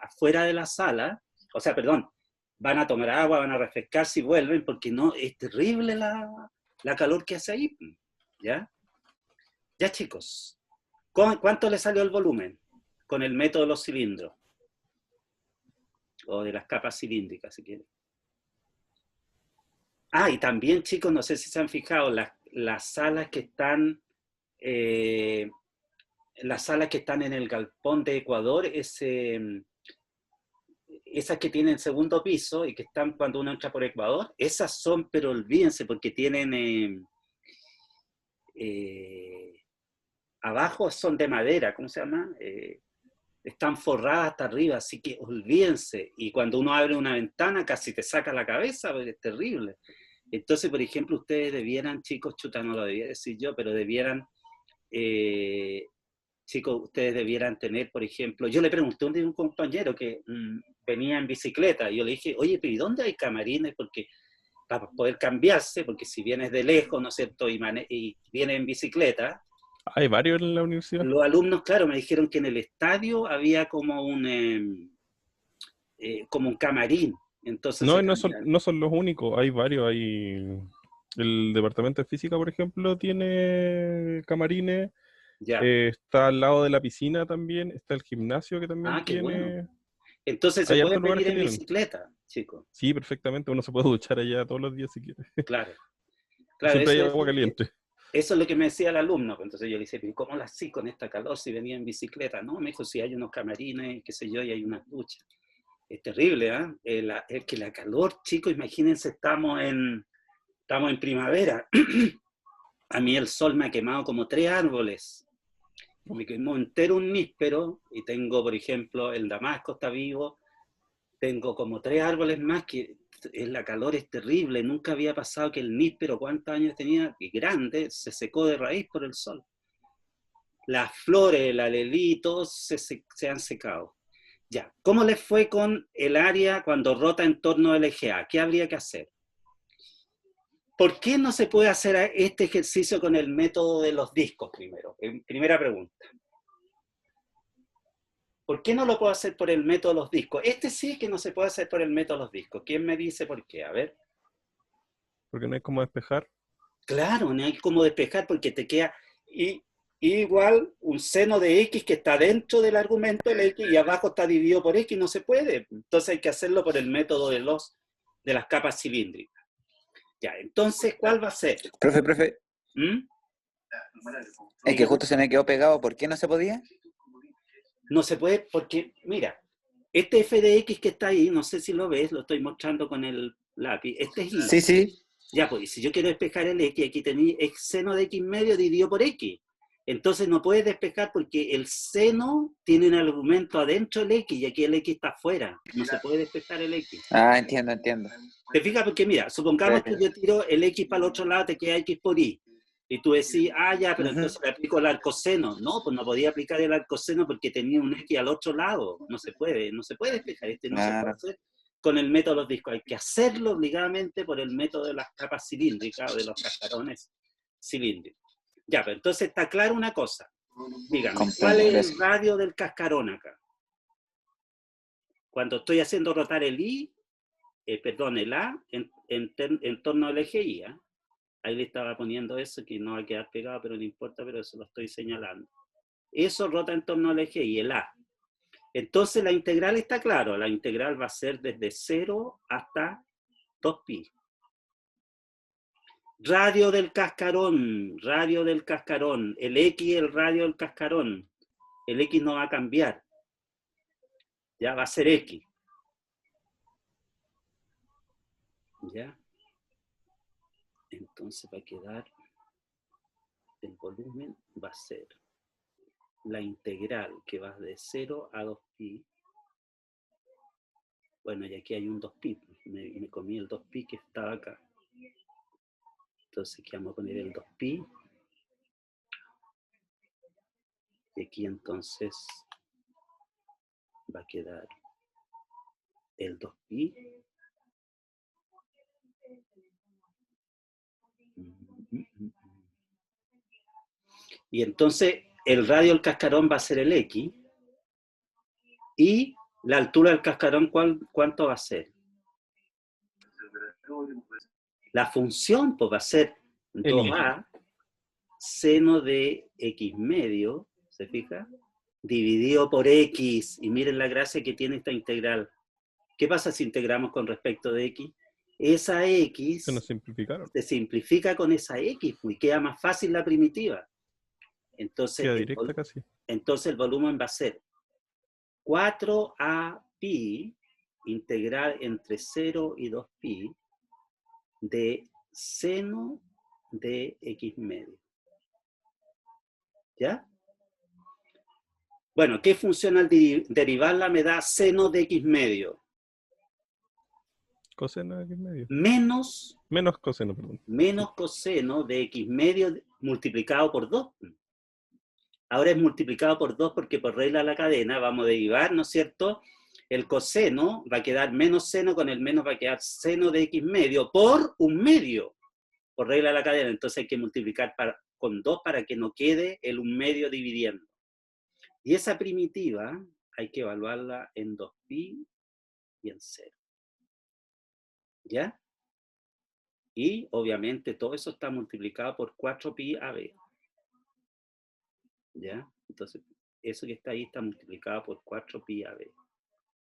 afuera de la sala, o sea, perdón, van a tomar agua, van a refrescarse y vuelven, porque no, es terrible la calor que hace ahí. ¿Ya? Ya, chicos. ¿Cuánto le salió el volumen con el método de los cilindros? O de las capas cilíndricas, si quieren. Ah, y también, chicos, no sé si se han fijado, las salas que están... las salas que están en el galpón de Ecuador, esas que tienen segundo piso y que están cuando uno entra por Ecuador, esas son, pero olvídense, porque tienen abajo son de madera, ¿cómo se llama? Están forradas hasta arriba, así que olvídense. Y cuando uno abre una ventana casi te saca la cabeza, porque es terrible. Entonces, por ejemplo, ustedes debieran, chicos, chuta, no lo debía decir yo, pero debieran... chicos, ustedes debieran tener, por ejemplo, yo le pregunté a un compañero que venía en bicicleta, y yo le dije, oye, pero ¿y dónde hay camarines? Porque para poder cambiarse, porque si vienes de lejos, ¿no es cierto?, y vienes en bicicleta, ¿Hay varios en la universidad? los alumnos, claro, me dijeron que en el estadio había como un camarín, entonces No, se y cambiaron. no son los únicos, hay varios. El departamento de física, por ejemplo, tiene camarines. Ya. Está al lado de la piscina también, está el gimnasio que también Ah, qué bueno. tiene. Entonces se Hay hartos pueden lugares venir que en tienen. bicicleta, chicos. Sí, perfectamente, uno se puede duchar allá todos los días si quiere. Claro. Y Claro, siempre hay agua caliente. eso es lo que me decía el alumno. Entonces yo le dije, ¿cómo la hacía con esta calor si venía en bicicleta? No, me dijo, si hay unos camarines, qué sé yo, y hay unas duchas. Es terrible, ¿ah? Es que la calor, chicos, imagínense, estamos en primavera. A mí el sol me ha quemado como 3 árboles. Me quemó entero un níspero, y tengo, por ejemplo, el damasco está vivo, tengo como 3 árboles más que la calor es terrible, nunca había pasado que el níspero, ¿cuántos años tenía? Y grande, se secó de raíz por el sol. Las flores, el alelí, todos se han secado. Ya, ¿cómo les fue con el área cuando rota en torno del eje A? ¿Qué habría que hacer? ¿Por qué no se puede hacer este ejercicio con el método de los discos primero? Primera pregunta. ¿Por qué no lo puedo hacer por el método de los discos? Este sí que no se puede hacer por el método de los discos. ¿Quién me dice por qué? A ver. Porque no hay como despejar. Claro, no hay cómo despejar porque te queda igual un seno de X que está dentro del argumento del X y abajo está dividido por X, no se puede. Entonces hay que hacerlo por el método de las capas cilíndricas. Ya, entonces, ¿cuál va a ser? Profe, ¿Mm? Es que justo se me quedó pegado. ¿Por qué no se podía? No se puede porque, mira, este f de x que está ahí, no sé si lo ves, lo estoy mostrando con el lápiz, este es y. Sí, sí. Ya, pues, si yo quiero despejar el x, aquí tenía x seno de x medio dividido por x. Entonces no puedes despejar porque el seno tiene un argumento adentro del x y aquí el x está afuera. No se puede despejar el x. Ah, entiendo, entiendo. ¿Te fijas? Porque mira, supongamos que yo tiro el x para el otro lado, te queda x por y. Y tú decís, ah, ya, pero entonces le aplico el arcoseno. No, pues no podía aplicar el arcoseno porque tenía un x al otro lado. No se puede despejar. No se puede hacer con el método de los discos. Hay que hacerlo obligadamente por el método de las capas cilíndricas o de los cascarones cilíndricos. Ya, pero entonces está claro una cosa. Dígame, ¿cuál es el radio del cascarón acá? Cuando estoy haciendo rotar el i, el a, en torno al eje y, ¿eh? Ahí le estaba poniendo eso, que no va a quedar pegado, pero no importa, pero eso lo estoy señalando. Eso rota en torno al eje y, el a. Entonces la integral está claro, la integral va a ser desde 0 hasta 2pi. Radio del cascarón, el x es el radio del cascarón. El x no va a cambiar. Ya va a ser x. ¿Ya? Entonces va a quedar, el volumen va a ser la integral que va de 0 a 2pi. Bueno, y aquí hay un 2pi. Me comí el 2pi que estaba acá. Entonces aquí vamos a poner el 2pi. Y aquí entonces va a quedar el 2pi. Y entonces el radio del cascarón va a ser el x. Y la altura del cascarón, ¿cuánto va a ser? La función pues va a ser 2a seno de x medio, ¿se fija? Dividido por x. Y miren la gracia que tiene esta integral. ¿Qué pasa si integramos con respecto de x? Esa x Se nos simplificaron. se simplifica con esa x y queda más fácil la primitiva. Entonces, queda directa casi. Entonces el volumen va a ser 4a pi integral entre 0 y 2pi de seno de x medio. ¿Ya? Bueno, ¿qué función al derivarla me da seno de x medio? Coseno de x medio. Menos coseno, perdón. Menos coseno de x medio multiplicado por 2. Ahora es multiplicado por 2 porque por regla de la cadena vamos a derivar, ¿no es cierto? El coseno va a quedar menos seno, con el menos va a quedar seno de x medio por un medio, por regla de la cadena. Entonces hay que multiplicar con 2 para que no quede el un medio dividiendo. Y esa primitiva hay que evaluarla en 2pi y en 0. ¿Ya? Y obviamente todo eso está multiplicado por 4pi AB. ¿Ya? Entonces, eso que está ahí está multiplicado por 4pi AB.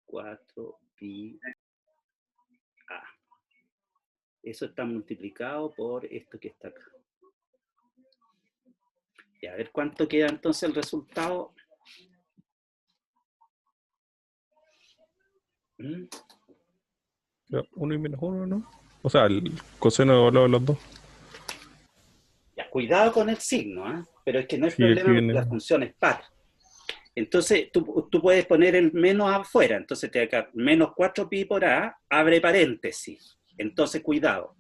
4pi A. Eso está multiplicado por esto que está acá. Y a ver cuánto queda entonces el resultado. ¿Mm? 1 y menos 1, ¿no? O sea, el coseno evaluado de los dos. Ya, cuidado con el signo, ¿eh? Pero es que no hay Sí, aquí problema porque viene. la función es par. Entonces, tú puedes poner el menos afuera. Entonces te da acá menos 4pi por A, abre paréntesis. Entonces, cuidado.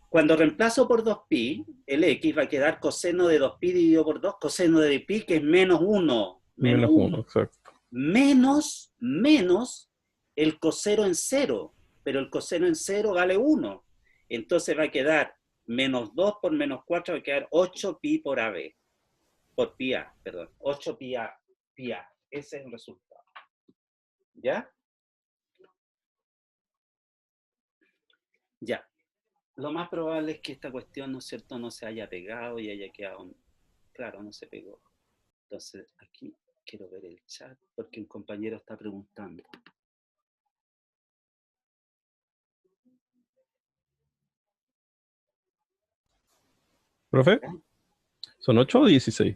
Cuando reemplazo por 2pi, el x va a quedar coseno de 2pi dividido por 2, coseno de pi, que es menos 1. Menos 1, exacto. Menos el coseno en 0. Pero el coseno en 0 vale 1. Entonces va a quedar menos 2 por menos 4, va a quedar 8pi por AB. Por pi A, perdón. 8pi A, pi A. Ese es el resultado. ¿Ya? Ya. Lo más probable es que esta cuestión, ¿no es cierto?, no se haya pegado y haya quedado... Claro, no se pegó. Entonces, aquí quiero ver el chat porque un compañero está preguntando. ¿Profe? ¿Son 8 o 16?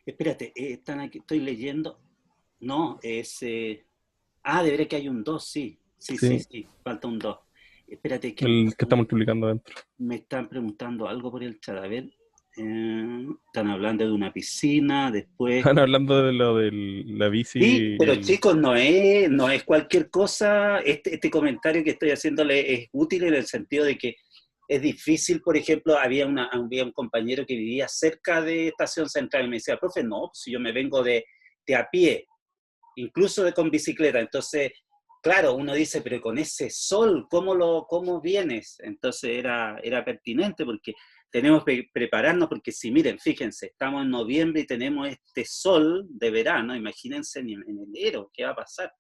Espérate, están aquí, estoy leyendo. No, es... debería que hay un 2, sí. Sí, sí, Sí, sí, falta un 2. Espérate, que el que está multiplicando adentro. me están preguntando algo por el chat. A ver, están hablando de una piscina, después... Están hablando de lo de la bici Sí, y pero el... chicos, no es cualquier cosa. Este comentario que estoy haciéndole es útil en el sentido de que es difícil. Por ejemplo, había un compañero que vivía cerca de Estación Central y me decía, profe, no, si yo me vengo de a pie, incluso con bicicleta. Entonces, claro, uno dice, pero con ese sol, ¿cómo vienes? Entonces era pertinente porque tenemos que prepararnos, porque si miren, fíjense, estamos en noviembre y tenemos este sol de verano, imagínense en enero, ¿qué va a pasar?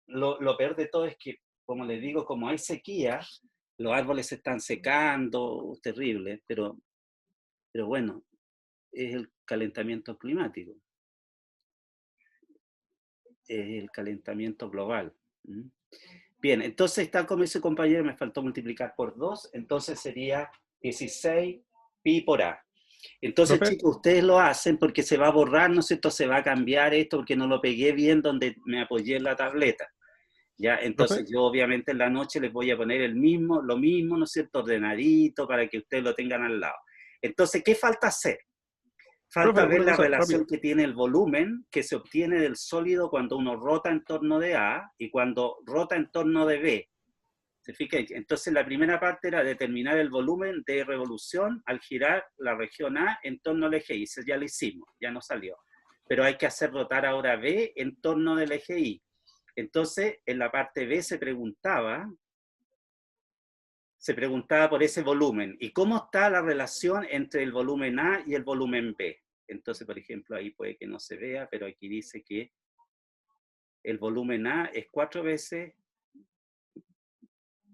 Lo peor de todo es que, como les digo, como hay sequía, los árboles se están secando, terrible, pero bueno, es el calentamiento climático. El calentamiento global. ¿Mm? Bien, entonces tal como dice compañero, me faltó multiplicar por 2, entonces sería 16 pi por a. Entonces, ¿Profe? chicos, ustedes lo hacen porque se va a borrar, ¿no es cierto? Se va a cambiar esto porque no lo pegué bien donde me apoyé en la tableta. ¿Ya? ¿Profe? Entonces yo obviamente en la noche les voy a poner lo mismo, ¿no es cierto? Ordenadito para que ustedes lo tengan al lado. Entonces, ¿qué falta hacer? Profe, Falta ver una la cosa, rápido. relación que tiene el volumen que se obtiene del sólido cuando uno rota en torno de A y cuando rota en torno de B. ¿Se fija? Entonces la primera parte era determinar el volumen de revolución al girar la región A en torno al eje Y. Eso ya lo hicimos, ya no salió. Pero hay que hacer rotar ahora B en torno del eje Y. Entonces en la parte B se preguntaba por ese volumen. ¿Y cómo está la relación entre el volumen A y el volumen B? Entonces, por ejemplo, ahí puede que no se vea, pero aquí dice que el volumen A es 4 veces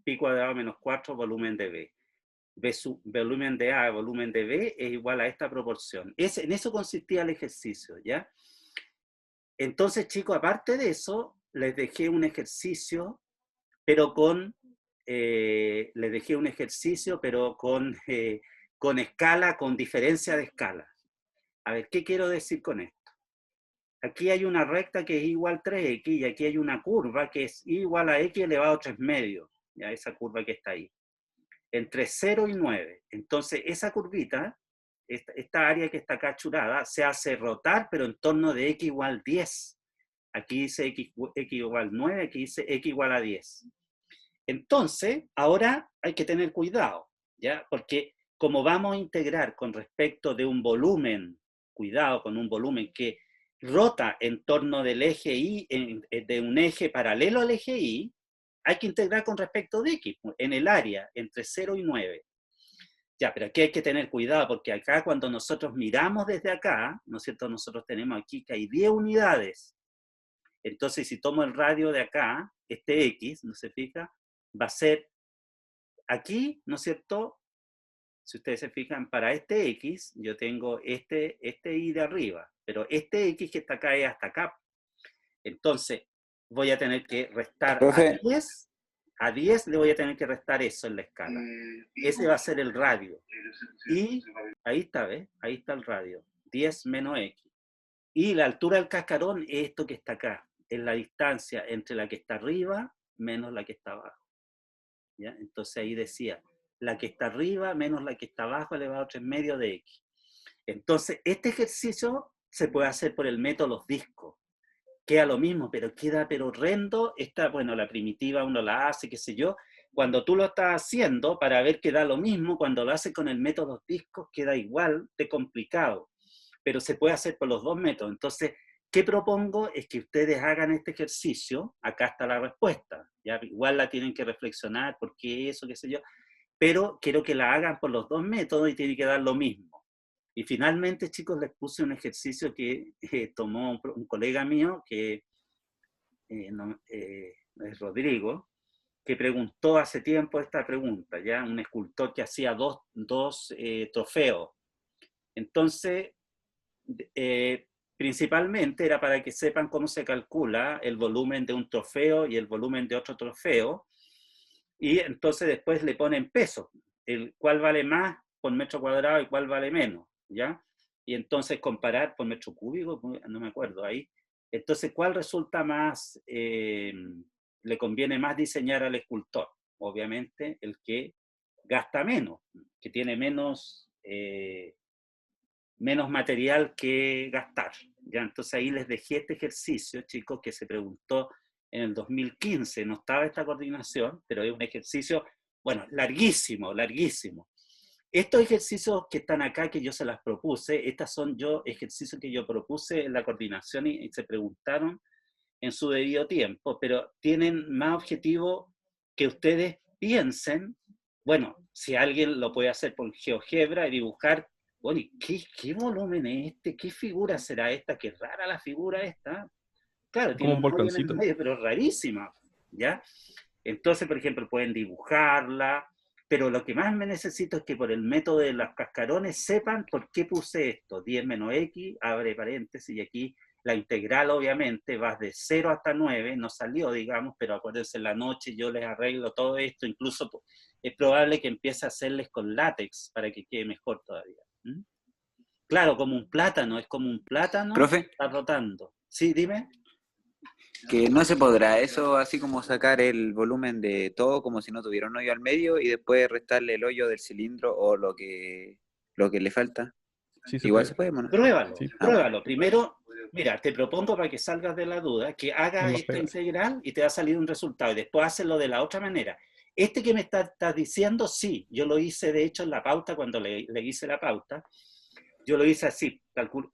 pi cuadrado menos 4 volumen de B. Volumen de A, volumen de B es igual a esta proporción. En eso consistía el ejercicio, ¿ya? Entonces, chicos, aparte de eso, les dejé un ejercicio, pero con escala, con diferencia de escala. A ver, ¿qué quiero decir con esto? Aquí hay una recta que es igual a 3x y aquí hay una curva que es igual a x elevado a 3 medios. Ya esa curva que está ahí. Entre 0 y 9. Entonces, esa curvita, esta área que está acá churada, se hace rotar, pero en torno de x igual 10. Aquí dice x igual 9, aquí dice x igual a 10. Entonces, ahora hay que tener cuidado, ¿ya? Porque como vamos a integrar con respecto de un volumen, cuidado con un volumen que rota en torno del eje Y, de un eje paralelo al eje Y, hay que integrar con respecto de X, en el área, entre 0 y 9. Ya, pero aquí hay que tener cuidado, porque acá cuando nosotros miramos desde acá, ¿no es cierto? Nosotros tenemos aquí que hay 10 unidades. Entonces, si tomo el radio de acá, este X, ¿no se fija? Va a ser aquí, ¿no es cierto? Si ustedes se fijan, para este X, yo tengo este Y de arriba, pero este X que está acá es hasta acá. Entonces, voy a tener que restar Profe, a 10 le voy a tener que restar eso en la escala. Ese va a ser el radio. Y ahí está, ¿ves? Ahí está el radio. 10 menos X. Y la altura del cascarón es esto que está acá. Es la distancia entre la que está arriba menos la que está abajo. ¿Ya? Entonces ahí decía, la que está arriba menos la que está abajo elevado a 3 medios de X. Entonces, este ejercicio se puede hacer por el método los discos. Queda lo mismo, pero queda horrendo. Bueno, la primitiva uno la hace, qué sé yo. Cuando tú lo estás haciendo, para ver que da lo mismo, cuando lo haces con el método discos, queda igual de complicado. Pero se puede hacer por los dos métodos. Entonces, ¿qué propongo? Es que ustedes hagan este ejercicio. Acá está la respuesta. ¿Ya? Igual la tienen que reflexionar, por qué eso, qué sé yo. Pero quiero que la hagan por los dos métodos y tiene que dar lo mismo. Y finalmente, chicos, les puse un ejercicio que tomó un colega mío, que es Rodrigo, que preguntó hace tiempo esta pregunta, ¿ya? Un escultor que hacía dos trofeos. Entonces, principalmente era para que sepan cómo se calcula el volumen de un trofeo y el volumen de otro trofeo, y entonces después le ponen peso, cuál vale más por metro cuadrado y cuál vale menos. ¿ya? Y entonces comparar por metro cúbico, no me acuerdo ahí. Entonces, ¿cuál resulta más, le conviene más diseñar al escultor? Obviamente, el que gasta menos, que tiene menos material que gastar, ¿ya? Entonces ahí les dejé este ejercicio, chicos, que se preguntó en el 2015, no estaba esta coordinación, pero es un ejercicio, bueno, larguísimo, larguísimo. Estos ejercicios que están acá, que yo se las propuse, estas son ejercicios que yo propuse en la coordinación y se preguntaron en su debido tiempo, pero tienen más objetivo que ustedes piensen, bueno, si alguien lo puede hacer por GeoGebra y dibujar, bueno, ¿y qué volumen es este? ¿Qué figura será esta? Qué rara la figura esta. Claro, Como tiene un un hoyo en el volcancito. medio, pero rarísima, ¿ya? Entonces, por ejemplo, pueden dibujarla, pero lo que más me necesito es que por el método de los cascarones sepan por qué puse esto. 10 menos x, abre paréntesis, y aquí la integral obviamente va de 0 hasta 9, no salió, digamos, pero acuérdense, en la noche yo les arreglo todo esto, incluso es probable que empiece a hacerles con látex para que quede mejor todavía. ¿Mm? Claro, como un plátano, es como un plátano, Profe, está rotando. Sí, dime. que no se podrá eso así como sacar el volumen de todo como si no tuviera un hoyo al medio y después restarle el hoyo del cilindro o lo que le falta. Sí se Igual puede. se puede, ¿no? Pruébalo, Sí, Ah, bueno. pruébalo. Primero, mira, te propongo para que salgas de la duda, que es hagas más esta pegado. integral y te va a salir un resultado. Y después hazlo de la otra manera. Este que me estás diciendo, sí, yo lo hice de hecho en la pauta, cuando le hice la pauta, yo lo hice así.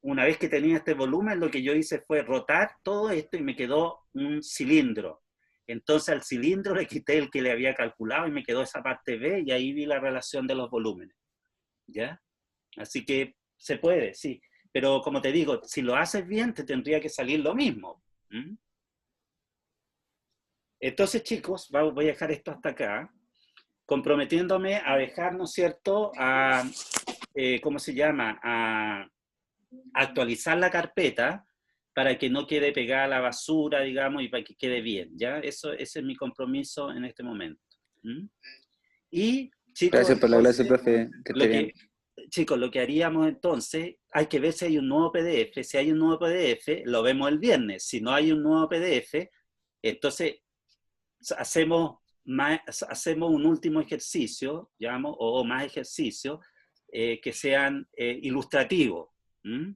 Una vez que tenía este volumen, lo que yo hice fue rotar todo esto y me quedó un cilindro. Entonces al cilindro le quité el que le había calculado y me quedó esa parte B y ahí vi la relación de los volúmenes. ¿Ya? Así que se puede, sí. Pero como te digo, si lo haces bien, te tendría que salir lo mismo. ¿Mm? Entonces, chicos, voy a dejar esto hasta acá, comprometiéndome a dejar, ¿no es cierto?, ¿cómo se llama?, a actualizar la carpeta para que no quede pegada a la basura, digamos, y para que quede bien, ¿ya? Ese es mi compromiso en este momento. ¿Mm? Y, chicos, Gracias por la clase, entonces, profe. Que esté lo bien. que, chicos, lo que haríamos entonces, hay que ver si hay un nuevo PDF. Si hay un nuevo PDF, lo vemos el viernes. Si no hay un nuevo PDF, entonces hacemos un último ejercicio, digamos, o más ejercicios que sean ilustrativos. ¿Mm?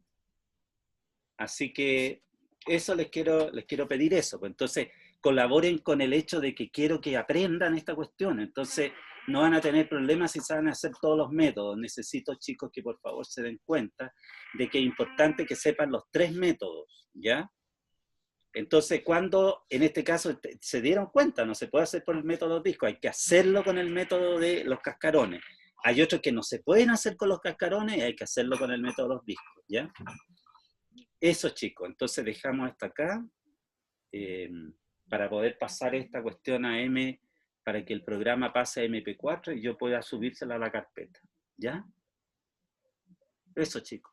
Así que eso les quiero pedir eso. Pues entonces, colaboren con el hecho de que quiero que aprendan esta cuestión. Entonces, no van a tener problemas si saben hacer todos los métodos. Necesito, chicos, que por favor se den cuenta de que es importante que sepan los 3 métodos, ¿ya? Entonces, cuando en este caso se dieron cuenta, no se puede hacer por el método disco, hay que hacerlo con el método de los cascarones. Hay otros que no se pueden hacer con los cascarones y hay que hacerlo con el método de los discos, ¿ya? Eso, chicos. Entonces dejamos hasta acá para poder pasar esta cuestión a M, para que el programa pase a MP4 y yo pueda subírsela a la carpeta, ¿ya? Eso, chicos.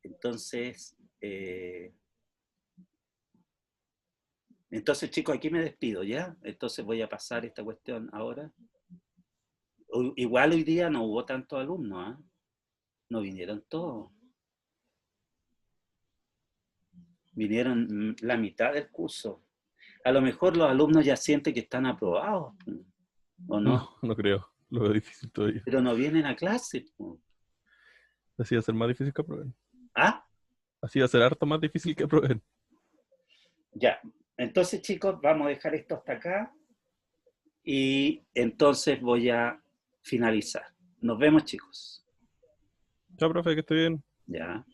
Entonces, chicos, aquí me despido, ¿ya? Entonces voy a pasar esta cuestión ahora. Igual hoy día no hubo tantos alumnos, ¿eh? No vinieron todos. Vinieron la mitad del curso. A lo mejor los alumnos ya sienten que están aprobados, ¿o no? No, no creo. Lo veo difícil todavía. Pero no vienen a clase. Así va a ser más difícil que aprueben. ¿Ah? Así va a ser harto más difícil que aprueben. Ya. Entonces, chicos, vamos a dejar esto hasta acá. Y entonces voy a finalizar. Nos vemos, chicos. Chao, profe, que esté bien. Ya.